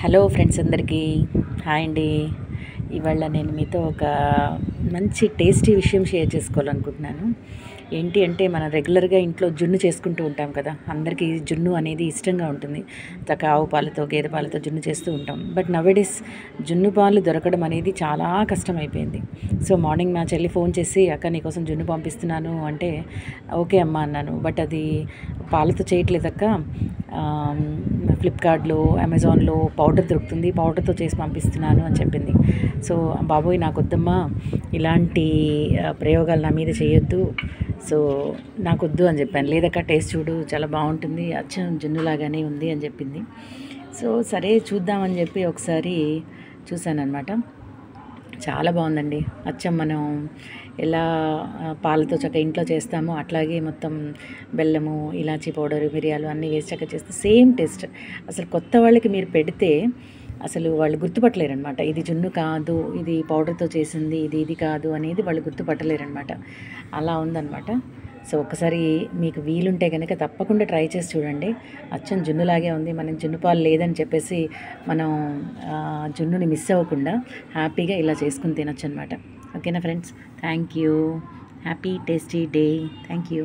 Hello friends అందరికీ hi అండి. ఇవాళ నేను మీతో ఒక మంచి టేస్టీ విషయం షేర్ చేసుకోవాలనుకుంటున్నాను. ఏంటి అంటే మనం రెగ్యులర్గా ఇంట్లో జున్ను చేసుకుంటూ ఉంటాం కదా. అందరికీ జున్ను అనేది ఇష్టంగా ఉంటుంది. చక్కగా ఆవు పాలతో గేదె పాలతో జున్ను చేస్తూ ఉంటాం. బట్ నవేడేస్ జున్ను పాలు దొరకడం అనేది చాలా కష్టమైపోయింది. సో మార్నింగ్ మా చెల్లి ఫోన్ చేసి అక్క నీకోసం జున్ను పంపిస్తున్నాను అంటే ఓకే అమ్మ అన్నాను. బట్ అది పాలతో చేయట్లేదక్క, ఫ్లిప్కార్ట్లో అమెజాన్లో పౌడర్ దొరుకుతుంది, పౌడర్తో చేసి పంపిస్తున్నాను అని చెప్పింది. సో బాబోయ్ నాకు వద్దమ్మా, ఇలాంటి ప్రయోగాలు నా మీద చేయొద్దు, సో నాకు వద్దు అని చెప్పాను. లేదక్క టేస్ట్ చూడు చాలా బాగుంటుంది, అచ్చం జున్నులాగానే ఉంది అని చెప్పింది. సో సరే చూద్దామని చెప్పి ఒకసారి చూశానన్నమాట. చాలా బాగుందండి. అచ్చం మనం ఎలా పాలతో చక్కగా ఇంట్లో చేస్తామో అట్లాగే మొత్తం బెల్లము, ఇలాచీ పౌడరు, మిరియాలు అన్నీ వేసి చక్కగా చేస్తే సేమ్ టేస్ట్. అసలు కొత్త వాళ్ళకి మీరు పెడితే అసలు వాళ్ళు గుర్తుపట్టలేరనమాట. ఇది జున్ను కాదు, ఇది పౌడర్తో చేసింది, ఇది కాదు అనేది వాళ్ళు గుర్తుపట్టలేరనమాట. అలా ఉందన్నమాట. సో ఒక్కసారి మీకు వీలుంటే కనుక తప్పకుండా ట్రై చేసి చూడండి. అచ్చం జున్నులాగే ఉంది. మనం జున్ను పాలు లేదని చెప్పేసి మనం జున్నుని మిస్ అవ్వకుండా హ్యాపీగా ఇలా చేసుకుని తినొచ్చు అనమాట. ఓకేనా friends, thank you. Happy tasty day. Thank you.